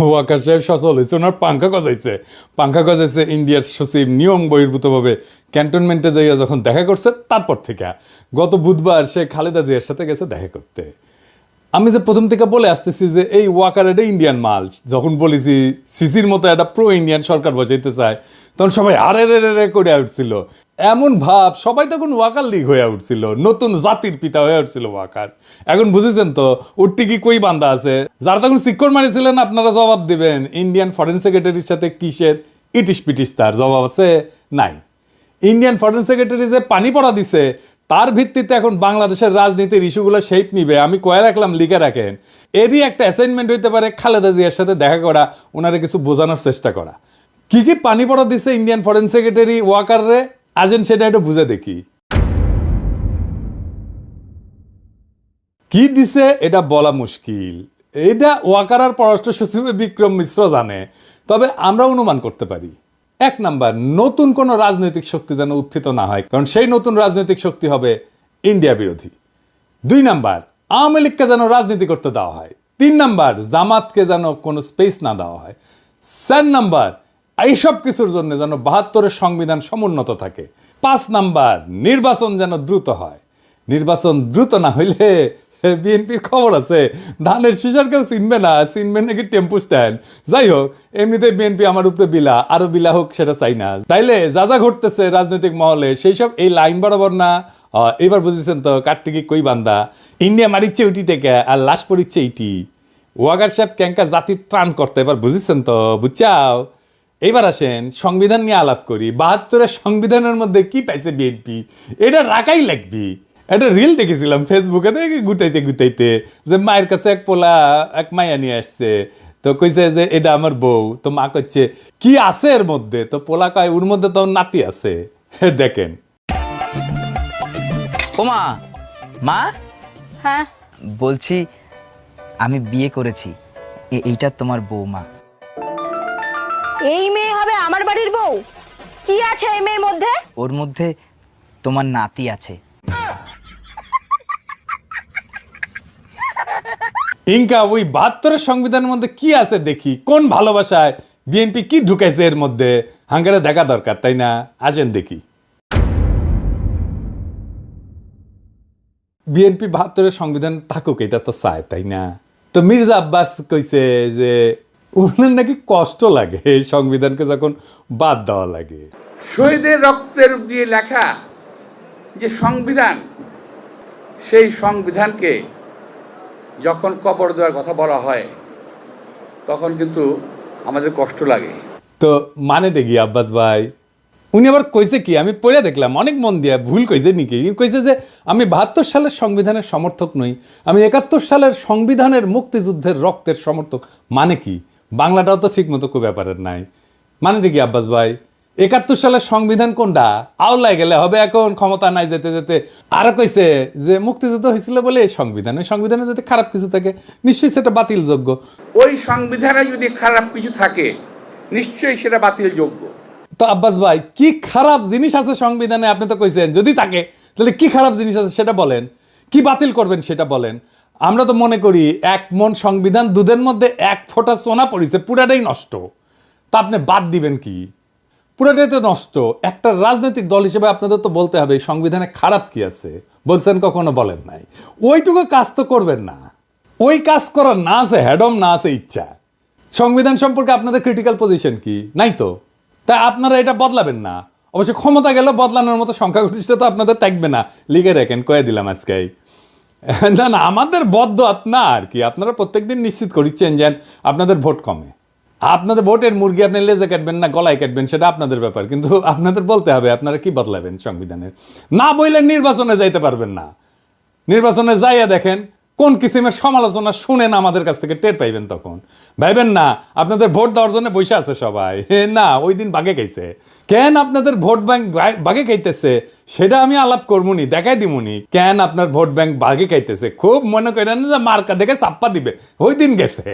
ওয়াকার সাহেব সচল হয়েছে, ওনার পাঙ্খা গজাইছে ইন্ডিয়ার সচিব নিয়ম বহির্ভূতভাবে ক্যান্টনমেন্টে যাইয়া যখন দেখা করছে, তারপর থেকে গত বুধবার সে খালেদা জিয়ার সাথে গেছে দেখা করতে। আমি যে প্রথম থেকে বলে আসতেছি যে এই ওয়াকার এটা ইন্ডিয়ান মাল, যখন বলেছি সিসির মতো একটা প্রো ইন্ডিয়ান সরকার বসাইতে চায়, তখন সবাই আরে রে রে করে উঠছিল। এমন ভাব সবাই তখন ওয়াকার লীগ হয়ে উঠছিল, নতুন জাতির পিতা হয়ে উঠছিল ওয়াকার। এখন বুঝেছেন তো ওর টিকি কই বান্ধা আছে। যারা তখন শিক্ষর মারিছিলেন আপনারা জবাব দিবেন ইন্ডিয়ান ফরেন সেক্রেটারির সাথে কিসের ইটিস পিটিস, তার জবাব আছে নাই। ইন্ডিয়ান ফরেন সেক্রেটারি যে পানি পড়া দিছে তার ভিত্তিতে এখন বাংলাদেশের রাজনীতির ইস্যুগুলো শেপ নিবে, আমি কয়ে রাখলাম, লিখে রাখেন। এরই একটা অ্যাসাইনমেন্ট হইতে পারে খালেদা জিয়ার সাথে দেখা করা, ওনারা কিছু বোঝানোর চেষ্টা করা। কি কি পানি পড়া দিছে ইন্ডিয়ান ফরেন সেক্রেটারি ওয়াকার রে, আসেন সেটা একটু বুঝে দেখি। কি দিছে এটা বলা মুশকিল, এটা ওয়াকার আর পররাষ্ট্র সচিব বিক্রম মিশ্র জানে, তবে আমরা অনুমান করতে পারি। এক নাম্বার, নতুন কোনো রাজনৈতিক শক্তি যেন উত্থিত না হয়, কারণ সেই নতুন রাজনৈতিক শক্তি হবে ইন্ডিয়া বিরোধী। 2 নাম্বার, আওয়ামী লীগকে যেন রাজনীতি করতে দেওয়া হয়। 3 নাম্বার, জামাতকে যেন কোনো স্পেস না দেওয়া হয়। 4 নাম্বার, এইসব কিছুর জন্য যেন 72-এর সংবিধান সমুন্নত থাকে। 5 নাম্বার, নির্বাচন যেন দ্রুত হয়। নির্বাচন দ্রুত না হইলে বিএনপির খবর আছে ধানের শিশার কেউ চিনবে নাকি টেম্পু স্ট্যান্ড। যাই হোক, এমনিতে বিএনপি আমার উপরে বিলা, আরো বিলা হোক সেটা চাই না। তাইলে যা যা ঘটতেছে রাজনৈতিক মহলে সেই সব এই লাইন বরাবর না। এবার বুঝেছেন তো কাটটিকি কই বান্দা, ইন্ডিয়া মারিচ্ছে উটি থেকে আর লাশ পড়িচ্ছে ইটি। ওয়াকার সাহেব ক্যাঙ্কা জাতির ত্রাণ করতে, এবার বুঝেছেন তো, বুঝছাও। এইবার আসেন সংবিধান নিয়ে আলাপ করি। 72-এর সংবিধানের মধ্যে কি পাইছে বিএনপি, এটা রাখাই লাগবি। একটা রিল দেখেছিলাম ফেসবুকে, দেখি গুটাইতে যে মায়ের কাছে এক মাইয়া নিয়ে আসছে, তো কইছে যে এটা আমার বউ। তো মা কইছে কি আছে এর মধ্যে, তো পোলা কয় ওর মধ্যে তো নাতি আছে। দেখেন। ওমা, মা, হ্যাঁ বলছি আমি বিয়ে করেছি, এইটা তোমার বৌমা। এই মেয়ে হবে আমার বাড়ির বউ? কি আছে এই মেয়ের মধ্যে? ওর মধ্যে তোমার নাতি আছে। ইনকা ওই 72-এর সংবিধানের মধ্যে কি আছে দেখি, কোন ভালোবাসায় বিএনপি কি ঢুকাইছে এর মধ্যে, হাঙ্গারে দেখা দরকার, তাই না? আসেন দেখি। বিএনপি 72-এর সংবিধান থাকুক, এটা তো চায়, তাই না? তো মির্জা আব্বাস কইছে যে ওনার নাকি কষ্ট লাগে এই সংবিধানকে যখন বাদ দেওয়া লাগে। শহীদের রক্তের দিয়ে লেখা যে সংবিধান, সেই সংবিধানকে যখন কবর দেওয়ার কথা বলা হয় তখন কিন্তু আমাদের কষ্ট লাগে। তো মানে দেখি আব্বাস ভাই, উনি আবার কইছে কি, আমি পড়ে দেখলাম অনেক মন দিয়া, ভুল কইছে নাকি? কইছে যে আমি 72 সালের সংবিধানের সমর্থক নই, আমি 71 সালের সংবিধানের মুক্তিযুদ্ধের রক্তের সমর্থক। মানে কি, বাংলাটাও তো ঠিক মতো কো ব্যাপারের নাই। মানে দেখি আব্বাস ভাই, 71 সালের সংবিধান কোনটা? আওলায় গেলে হবে, এখন ক্ষমতা নাই যেতে যেতে। আরো কইছে যে মুক্তিযুদ্ধ হয়েছিল বলে এই সংবিধানে যদি খারাপ কিছু থাকে নিশ্চয়ই সেটা বাতিলযোগ্য। ওই সংবিধানে যদি খারাপ কিছু থাকে নিশ্চয়ই সেটা বাতিলযোগ্য। তো আব্বাস ভাই, কি খারাপ জিনিস আছে সংবিধানে? আপনি তো কইছেন যদি থাকে, তাহলে কি খারাপ জিনিস আছে সেটা বলেন, কি বাতিল করবেন সেটা বলেন। আমরা তো মনে করি 1 মণ সংবিধান, দুধের মধ্যে 1 ফোঁটা সোনা পড়েছে, পুরাটাই নষ্ট। তা আপনি বাদ দিবেন কি? পুরাটাই তো নষ্ট। একটা রাজনৈতিক দল হিসেবে আপনাদের তো বলতে হবে সংবিধানে খারাপ কি আছে। বলছেন কখনো? বলেন নাই। ওইটুকু কাজ তো করবেন না। ওই কাজ করার না আছে হ্যাডম, না আছে ইচ্ছা। সংবিধান সম্পর্কে আপনাদের ক্রিটিক্যাল পজিশন কি? নাই তো। তাই আপনারা এটা বদলাবেন না। অবশ্য ক্ষমতা গেলে বদলানোর মতো সংখ্যাগরিষ্ঠতা আপনাদের থাকবে না, লিখে রাখেন, কয়ে দিলাম আজকে। না আমাদের বদদোয়াত না আর কি, আপনারা প্রত্যেকদিন নিশ্চিত করিচ্ছেন যে আপনাদের ভোট কমে। আপনাদের ভোটের মুরগি আপনি লেজে কাটবেন না গলায় কাটবেন সেটা আপনাদের ব্যাপার, কিন্তু আপনাদের বলতে হবে আপনারা কি বদলাবেন সংবিধানের। না বললে নির্বাচনে যাইতে পারবেন না। নির্বাচনে যাইয়া দেখেন কোন কিসিমের সমালোচনা শুনেন আমাদের কাছ থেকে টের পাইবেন, তখন ভাইবেন না আপনাদের ভোট দেওয়ার জন্য বসে আছে সবাই। না, ওই দিন বাগে খাইছে। কেন আপনাদের ভোট ব্যাংক বাগে খাইতেছে সেটা আমি আলাপ করবনি, দেখাই দিমুনি কেন আপনার ভোট ব্যাংক বাগে খাইতেছে। খুব মনে করেন যে মার্কা দেখে চাপ্পা দিবে, ওই দিন গেছে।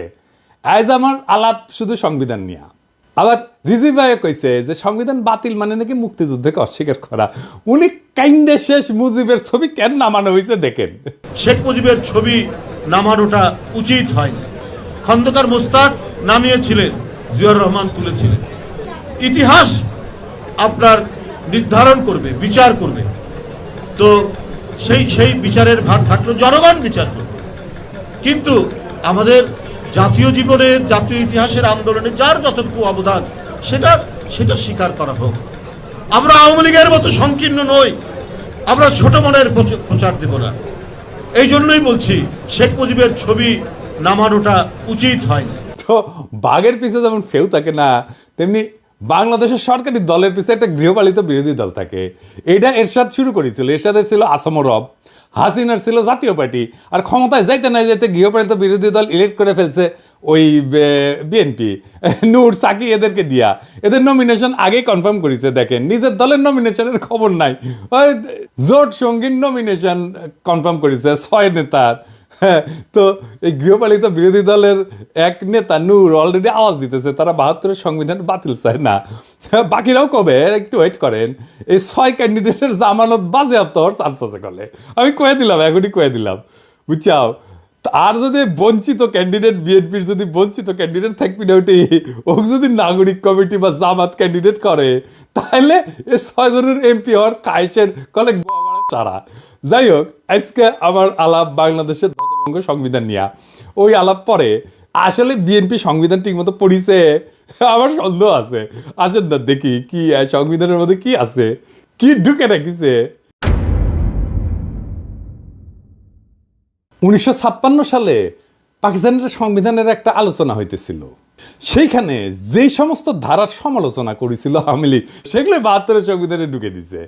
আজ আমার আলাপ শুধু সংবিধান নিয়ে। আবার রিজি ভাই কইছে যে সংবিধান বাতিল মানে নাকি মুক্তিযুদ্ধকে অস্বীকার করা। উনি কাইন্দে শেষ মুজিবের ছবি কেন নামানো হয়েছে দেখেন। শেখ মুজিবের ছবি নামানোটা উচিত হয়নি। খন্দকার মোস্তাক নামিয়েছিলেন, জিয়াউর রহমান তুলেছিলেন। ইতিহাস আপনার নির্ধারণ করবে, বিচার করবে। তো সেই বিচারের ভার থাকলো, জনগণ বিচার করবে। কিন্তু আমাদের জাতীয় জীবনের, জাতীয় ইতিহাসের আন্দোলনে যার যতটুকু অবদান সেটা স্বীকার করা হোক। আমরা আওয়ামী লীগের মতো সংকীর্ণ নই, আমরা ছোট মনের প্রচার দেব না। এই জন্যই বলছি শেখ মুজিবের ছবি নামানোটা উচিত হয়নি। তো বাঘের পিছে যেমন ফেউ থাকে না, তেমনি বাংলাদেশের সরকারি দলের পিছে একটা গৃহপালিত বিরোধী দল থাকে। এটা এরশাদ শুরু করেছিল। এরশাদের ছিল আসাম রব, হাসিনার ছিল জাতীয় পার্টি, আর ক্ষমতায় যাইতে না যাইতে গৃহপালিত বিরোধী দল ইলেক্ট করে ফেলছে ওই বিএনপি, নূর সাকি এদেরকে দিয়া। এদের নমিনেশন আগেই কনফার্ম করেছে। দেখেন, নিজের দলের নমিনেশনের খবর নাই, ওই জোট সঙ্গীর নমিনেশন কনফার্ম করেছে 6 নেতার। হ্যাঁ, তো এই গৃহপালিত বিরোধী দলের এক নেতা নূর অলরেডি আওয়াজ দিতেছে তারা 72-এর সংবিধান বাতিল চায় না। বাকিরাও কবে, একটু ওয়েট করেন, এই 6 ক্যান্ডিডেটের জামানত বাজেয়াপ্ত হওয়ার চান্স আছে কলে। আমি কয়ে দিলাম, এখনই কয়ে দিলাম, বুঝছাও। আর যদি বঞ্চিত ক্যান্ডিডেট, বিএনপির যদি বঞ্চিত ক্যান্ডিডেট থাকবি না, ওটি ওক যদি নাগরিক কমিটি বা জামাত ক্যান্ডিডেট করে, তাহলে এই 6 জনের এমপি হওয়ার কায়েসের কলে চারা। যাই হোক, আজকে আমার আলাপ বাংলাদেশের ধ্বজভঙ্গ সংবিধান নিয়ে। ওই আলাপ পরে আসলে বিএনপি সংবিধান ঠিক মতো পড়িছে আমার সন্দেহ আছে। আসেন না দেখি কি সংবিধানের মধ্যে কি আছে, কি ঢুকে রাখিছে। 1956 সালে পাকিস্তানের সংবিধানের একটা আলোচনা হইতেছিল। সেইখানে যেই সমস্ত ধারার সমালোচনা করেছিল আওয়ামী লীগ, সেগুলো 72-এর সংবিধানে ঢুকে দিছে।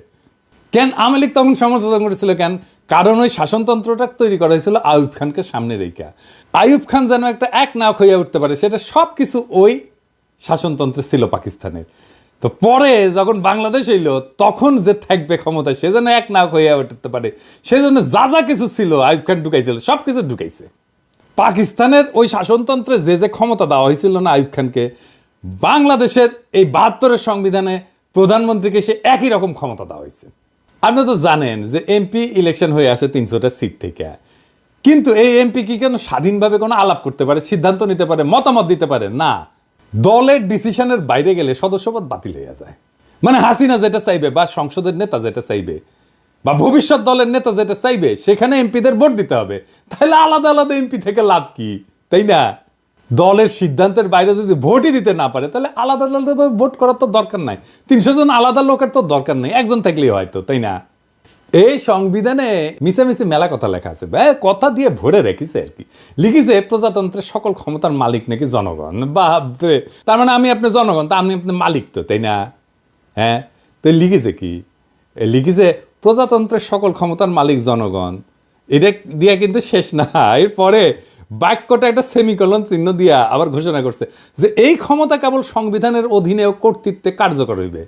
কেন আওয়ামী লীগ তখন সমর্থন করেছিল? কেন? কারণ ওই শাসনতন্ত্রটা তৈরি করা হয়েছিল আইয়ুব খানকে সামনে রেখা। আইয়ুব খান যেন একটা এক নাক হইয়া উঠতে পারে, সেটা সব কিছু ওই শাসনতন্ত্রে ছিল পাকিস্তানের। তো পরে যখন বাংলাদেশ এলো, তখন যে থাকবে ক্ষমতায়, সে যেন এক নাক হইয়া উঠতে পারে, সেজন্য যা যা কিছু ছিল আইয়ুব খান ঢুকাইছিল, সব কিছু ঢুকাইছে। পাকিস্তানের ওই শাসনতন্ত্রে যে যে ক্ষমতা দেওয়া হয়েছিল না আইয়ুব খানকে, বাংলাদেশের এই 72-এর সংবিধানে প্রধানমন্ত্রীকে সে একই রকম ক্ষমতা দেওয়া হয়েছে। আপনি তো জানেন যে এমপি ইলেকশন হয়ে আসে 300টা সিট থেকে, কিন্তু এই এমপি কি কেন স্বাধীনভাবে কোনো আলাপ করতে পারে, সিদ্ধান্ত নিতে পারে, মতামত দিতে পারে না? দলের ডিসিশনের বাইরে গেলে সদস্যপদ বাতিল হয়ে যায়। মানে হাসিনা যেটা চাইবে, বা সংসদের নেতা যেটা চাইবে, বা ভবিষ্যৎ দলের নেতা যেটা চাইবে, সেখানে এমপিদের ভোট দিতে হবে। তাহলে আলাদা আলাদা এমপি থেকে লাভ কি, তাই না? দলের সিদ্ধান্তের বাইরে যদি ভোটই দিতে না পারে, তাহলে আলাদা আলাদা ভোট করার তো দরকার নাই। 300 জন আলাদা লোকের তো দরকার নেই, একজন থাকলেই হয়তো, তাই না? এই সংবিধানে মিশামিশি মেলা কথা লেখা আছে, কথা দিয়ে ভরে রেখেছে আর কি। লিখেছে প্রজাতন্ত্রের সকল ক্ষমতার মালিক নাকি জনগণ। বাপরে, তার মানে আমি আপনি জনগণ, তা আমি আপনি মালিক তো, তাই না? হ্যাঁ, তো লিখেছে কি? লিখেছে প্রজাতন্ত্রের সকল ক্ষমতার মালিক জনগণ। এটা দিয়া কিন্তু শেষ না, এরপরে বাক্যটা একটা সেমিকলন চিহ্ন দিয়া আবার ঘোষণা করছে যে এই ক্ষমতা কেবল সংবিধানের অধীনে ও কর্তৃত্বে কার্যকর হইবে।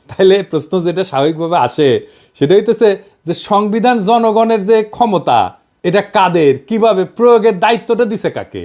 তাইলে প্রশ্ন যেটা স্বাভাবিকভাবে আসে সেটা হইতেছে যে সংবিধান জনগণের যে ক্ষমতা, এটা কাদের, কিভাবে প্রয়োগের দায়িত্বটা দিছে কাকে?